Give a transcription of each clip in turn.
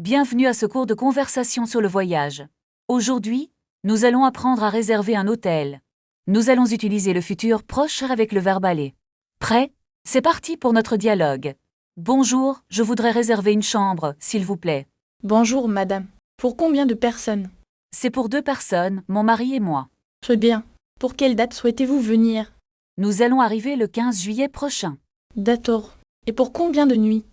Bienvenue à ce cours de conversation sur le voyage. Aujourd'hui, nous allons apprendre à réserver un hôtel. Nous allons utiliser le futur proche avec le verbe aller. Prêt? C'est parti pour notre dialogue. Bonjour, je voudrais réserver une chambre, s'il vous plaît. Bonjour, madame. Pour combien de personnes? C'est pour 2 personnes, mon mari et moi. Très bien. Pour quelle date souhaitez-vous venir? Nous allons arriver le 15 juillet prochain. D'accord. Et pour combien de nuits?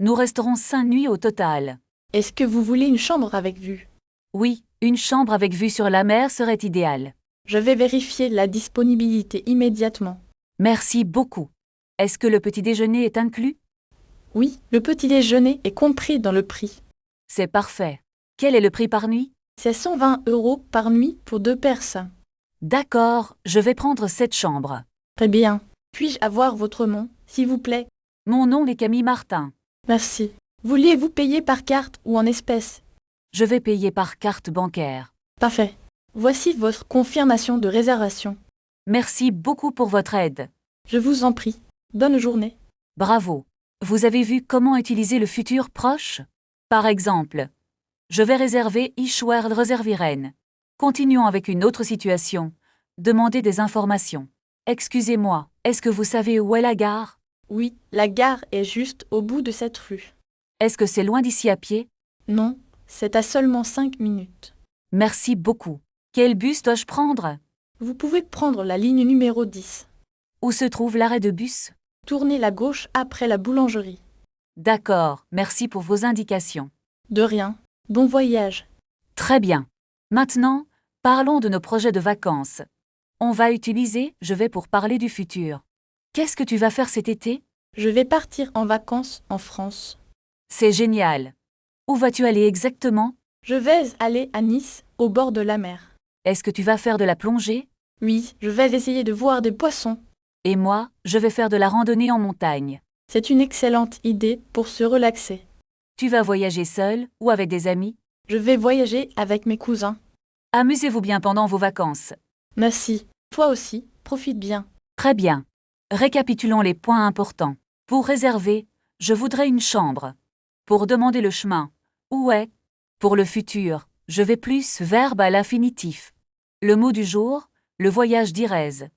Nous resterons 5 nuits au total. Est-ce que vous voulez une chambre avec vue? Oui, une chambre avec vue sur la mer serait idéale. Je vais vérifier la disponibilité immédiatement. Merci beaucoup. Est-ce que le petit déjeuner est inclus? Oui, le petit déjeuner est compris dans le prix. C'est parfait. Quel est le prix par nuit? C'est 120 € par nuit pour 2 personnes. D'accord, je vais prendre cette chambre. Très bien. Puis-je avoir votre nom, s'il vous plaît? Mon nom est Camille Martin. Merci. Vouliez-vous payer par carte ou en espèces? Je vais payer par carte bancaire. Parfait. Voici votre confirmation de réservation. Merci beaucoup pour votre aide. Je vous en prie. Bonne journée. Bravo. Vous avez vu comment utiliser le futur proche? Par exemple, je vais réserver Ich werde reservieren. Continuons avec une autre situation. Demandez des informations. Excusez-moi, est-ce que vous savez où est la gare? Oui, la gare est juste au bout de cette rue. Est-ce que c'est loin d'ici à pied? Non, c'est à seulement 5 minutes. Merci beaucoup. Quel bus dois-je prendre? Vous pouvez prendre la ligne numéro 10. Où se trouve l'arrêt de bus? Tournez la gauche après la boulangerie. D'accord, merci pour vos indications. De rien. Bon voyage. Très bien. Maintenant, parlons de nos projets de vacances. On va utiliser « je vais » pour parler du futur. Qu'est-ce que tu vas faire cet été? Je vais partir en vacances en France. C'est génial. Où vas-tu aller exactement? Je vais aller à Nice, au bord de la mer. Est-ce que tu vas faire de la plongée? Oui, je vais essayer de voir des poissons. Et moi, je vais faire de la randonnée en montagne. C'est une excellente idée pour se relaxer. Tu vas voyager seul ou avec des amis? Je vais voyager avec mes cousins. Amusez-vous bien pendant vos vacances. Merci. Toi aussi, profite bien. Très bien. Récapitulons les points importants. Pour réserver, je voudrais une chambre. Pour demander le chemin, où est? Pour le futur, je vais plus verbe à l'infinitif. Le mot du jour, le voyage d'Irèse.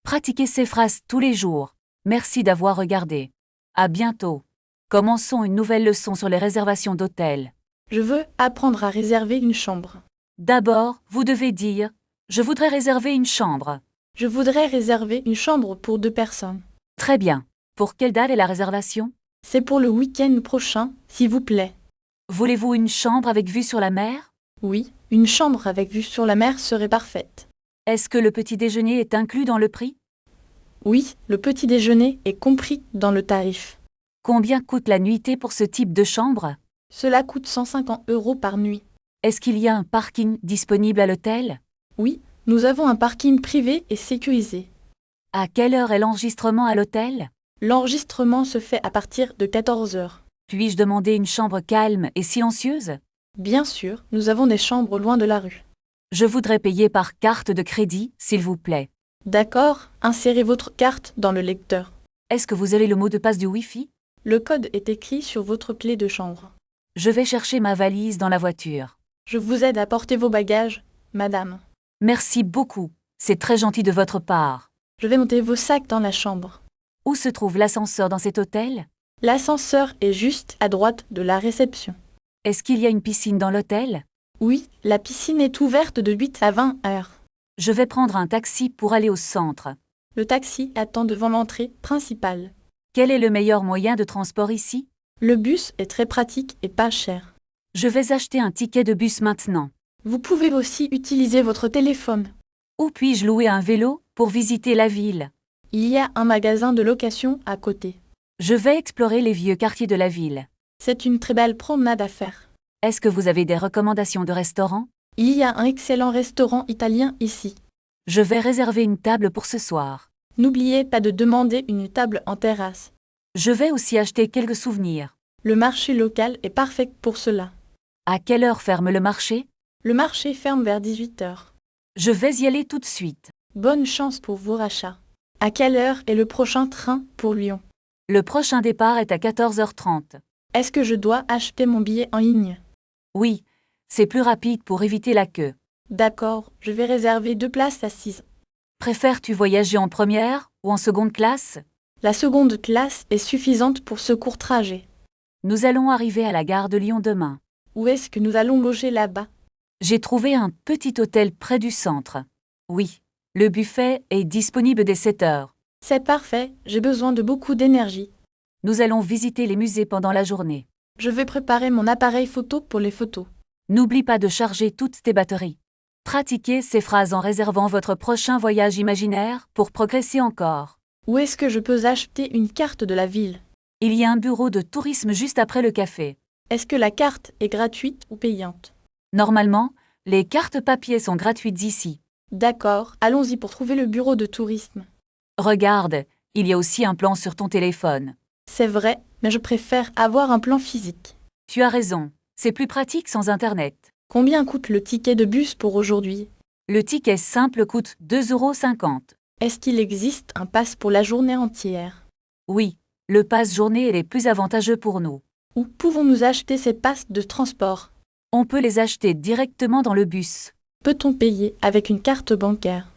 Pratiquez ces phrases tous les jours. Merci d'avoir regardé. À bientôt. Commençons une nouvelle leçon sur les réservations d'hôtels. Je veux apprendre à réserver une chambre. D'abord, vous devez dire « Je voudrais réserver une chambre ». Je voudrais réserver une chambre pour 2 personnes. Très bien. Pour quelle date est la réservation? C'est pour le week-end prochain, s'il vous plaît. Voulez-vous une chambre avec vue sur la mer? Oui, une chambre avec vue sur la mer serait parfaite. Est-ce que le petit déjeuner est inclus dans le prix? Oui, le petit déjeuner est compris dans le tarif. Combien coûte la nuitée pour ce type de chambre? Cela coûte 150 € par nuit. Est-ce qu'il y a un parking disponible à l'hôtel? Oui, nous avons un parking privé et sécurisé. À quelle heure est l'enregistrement à l'hôtel? L'enregistrement se fait à partir de 14 h. Puis-je demander une chambre calme et silencieuse? Bien sûr, nous avons des chambres loin de la rue. Je voudrais payer par carte de crédit, s'il vous plaît. D'accord, insérez votre carte dans le lecteur. Est-ce que vous avez le mot de passe du Wi-Fi? Le code est écrit sur votre clé de chambre. Je vais chercher ma valise dans la voiture. Je vous aide à porter vos bagages, madame. Merci beaucoup. C'est très gentil de votre part. Je vais monter vos sacs dans la chambre. Où se trouve l'ascenseur dans cet hôtel? L'ascenseur est juste à droite de la réception. Est-ce qu'il y a une piscine dans l'hôtel? Oui, la piscine est ouverte de 8 à 20 heures. Je vais prendre un taxi pour aller au centre. Le taxi attend devant l'entrée principale. Quel est le meilleur moyen de transport ici? Le bus est très pratique et pas cher. Je vais acheter un ticket de bus maintenant. Vous pouvez aussi utiliser votre téléphone. Où puis-je louer un vélo pour visiter la ville? Il y a un magasin de location à côté. Je vais explorer les vieux quartiers de la ville. C'est une très belle promenade à faire. Est-ce que vous avez des recommandations de restaurants? Il y a un excellent restaurant italien ici. Je vais réserver une table pour ce soir. N'oubliez pas de demander une table en terrasse. Je vais aussi acheter quelques souvenirs. Le marché local est parfait pour cela. À quelle heure ferme le marché? Le marché ferme vers 18 h. Je vais y aller tout de suite. Bonne chance pour vos rachats. À quelle heure est le prochain train pour Lyon? Le prochain départ est à 14h30. Est-ce que je dois acheter mon billet en ligne? Oui, c'est plus rapide pour éviter la queue. D'accord, je vais réserver 2 places assises. Préfères-tu voyager en première ou en seconde classe? La seconde classe est suffisante pour ce court trajet. Nous allons arriver à la gare de Lyon demain. Où est-ce que nous allons loger là-bas? J'ai trouvé un petit hôtel près du centre. Oui, le buffet est disponible dès 7 heures. C'est parfait, j'ai besoin de beaucoup d'énergie. Nous allons visiter les musées pendant la journée. Je vais préparer mon appareil photo pour les photos. N'oublie pas de charger toutes tes batteries. Pratiquez ces phrases en réservant votre prochain voyage imaginaire pour progresser encore. Où est-ce que je peux acheter une carte de la ville? Il y a un bureau de tourisme juste après le café. Est-ce que la carte est gratuite ou payante? Normalement, les cartes papier sont gratuites ici. D'accord, allons-y pour trouver le bureau de tourisme. Regarde, il y a aussi un plan sur ton téléphone. C'est vrai, mais je préfère avoir un plan physique. Tu as raison, c'est plus pratique sans Internet. Combien coûte le ticket de bus pour aujourd'hui? Le ticket simple coûte 2,50 €. Est-ce qu'il existe un pass pour la journée entière? Oui, le pass journée est les plus avantageux pour nous. Où pouvons-nous acheter ces passes de transport? On peut les acheter directement dans le bus. Peut-on payer avec une carte bancaire?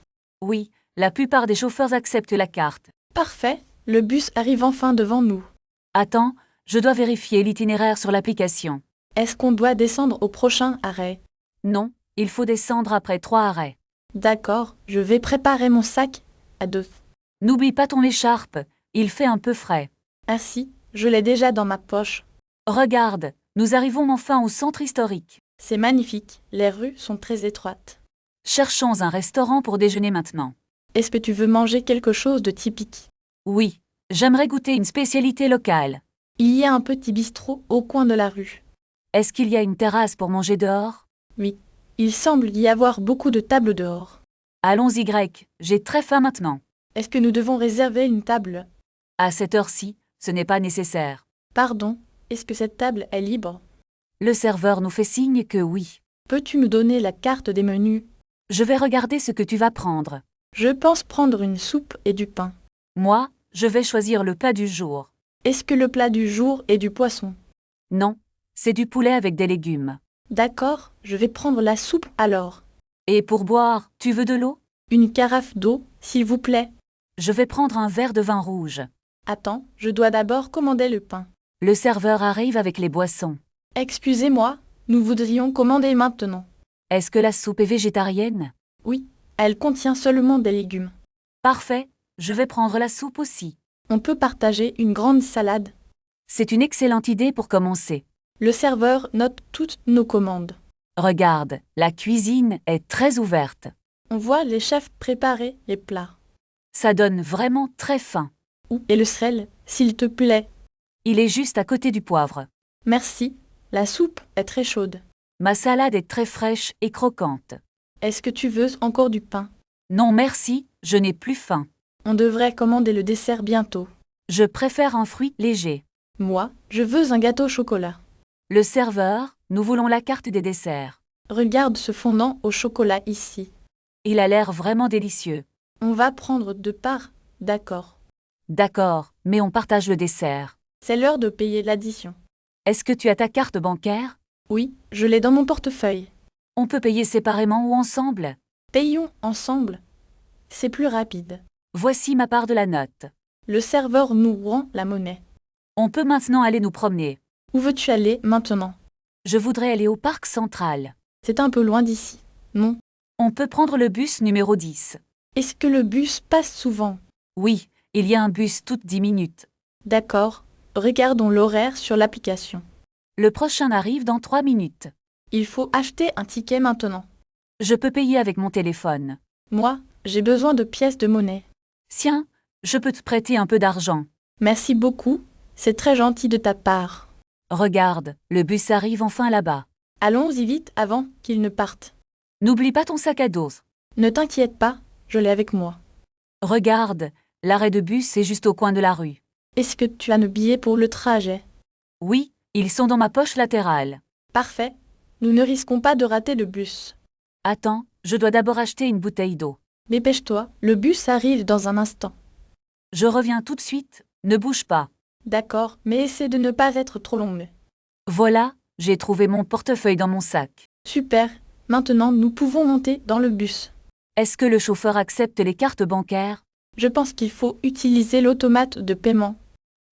Oui, la plupart des chauffeurs acceptent la carte. Parfait, le bus arrive enfin devant nous. Attends, je dois vérifier l'itinéraire sur l'application. Est-ce qu'on doit descendre au prochain arrêt? Non, il faut descendre après 3 arrêts. D'accord, je vais préparer mon sac à dos. N'oublie pas ton écharpe, il fait un peu frais. Ainsi, je l'ai déjà dans ma poche. Regarde, nous arrivons enfin au centre historique. C'est magnifique, les rues sont très étroites. Cherchons un restaurant pour déjeuner maintenant. Est-ce que tu veux manger quelque chose de typique? Oui, j'aimerais goûter une spécialité locale. Il y a un petit bistrot au coin de la rue. Est-ce qu'il y a une terrasse pour manger dehors? Oui, il semble y avoir beaucoup de tables dehors. Allons-y grec, j'ai très faim maintenant. Est-ce que nous devons réserver une table? À cette heure-ci, ce n'est pas nécessaire. Pardon, est-ce que cette table est libre? Le serveur nous fait signe que oui. Peux-tu me donner la carte des menus? Je vais regarder ce que tu vas prendre. Je pense prendre une soupe et du pain. Moi, je vais choisir le plat du jour. Est-ce que le plat du jour est du poisson? Non, c'est du poulet avec des légumes. D'accord, je vais prendre la soupe alors. Et pour boire, tu veux de l'eau? Une carafe d'eau, s'il vous plaît. Je vais prendre un verre de vin rouge. Attends, je dois d'abord commander le pain. Le serveur arrive avec les boissons. Excusez-moi, nous voudrions commander maintenant. Est-ce que la soupe est végétarienne? Oui, elle contient seulement des légumes. Parfait, je vais prendre la soupe aussi. On peut partager une grande salade. C'est une excellente idée pour commencer. Le serveur note toutes nos commandes. Regarde, la cuisine est très ouverte. On voit les chefs préparer les plats. Ça donne vraiment très faim. Où est le sel, s'il te plaît? Il est juste à côté du poivre. Merci, la soupe est très chaude. Ma salade est très fraîche et croquante. Est-ce que tu veux encore du pain? Non merci, je n'ai plus faim. On devrait commander le dessert bientôt. Je préfère un fruit léger. Moi, je veux un gâteau au chocolat. Le serveur, nous voulons la carte des desserts. Regarde ce fondant au chocolat ici. Il a l'air vraiment délicieux. On va prendre 2 parts, d'accord. D'accord, mais on partage le dessert. C'est l'heure de payer l'addition. Est-ce que tu as ta carte bancaire? Oui, je l'ai dans mon portefeuille. On peut payer séparément ou ensemble? Payons ensemble. C'est plus rapide. Voici ma part de la note. Le serveur nous rend la monnaie. On peut maintenant aller nous promener. Où veux-tu aller maintenant? Je voudrais aller au parc central. C'est un peu loin d'ici. Non. On peut prendre le bus numéro 10. Est-ce que le bus passe souvent? Oui, il y a un bus toutes 10 minutes. D'accord. Regardons l'horaire sur l'application. Le prochain arrive dans 3 minutes. Il faut acheter un ticket maintenant. Je peux payer avec mon téléphone. Moi, j'ai besoin de pièces de monnaie. Tiens, je peux te prêter un peu d'argent. Merci beaucoup. C'est très gentil de ta part. Regarde, le bus arrive enfin là-bas. Allons-y vite avant qu'il ne parte. N'oublie pas ton sac à dos. Ne t'inquiète pas, je l'ai avec moi. Regarde, l'arrêt de bus est juste au coin de la rue. Est-ce que tu as nos billets pour le trajet? Oui, ils sont dans ma poche latérale. Parfait. Nous ne risquons pas de rater le bus. Attends, je dois d'abord acheter une bouteille d'eau. Dépêche-toi, le bus arrive dans un instant. Je reviens tout de suite, ne bouge pas. D'accord, mais essaie de ne pas être trop long. Voilà, J'ai trouvé mon portefeuille dans mon sac. Super, maintenant nous pouvons monter dans le bus. Est-ce que le chauffeur accepte les cartes bancaires? Je pense qu'il faut utiliser l'automate de paiement.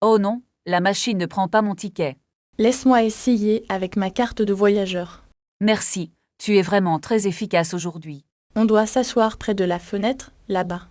Oh non, la machine ne prend pas mon ticket. Laisse-moi essayer avec ma carte de voyageur. Merci, tu es vraiment très efficace aujourd'hui. On doit s'asseoir près de la fenêtre, là-bas.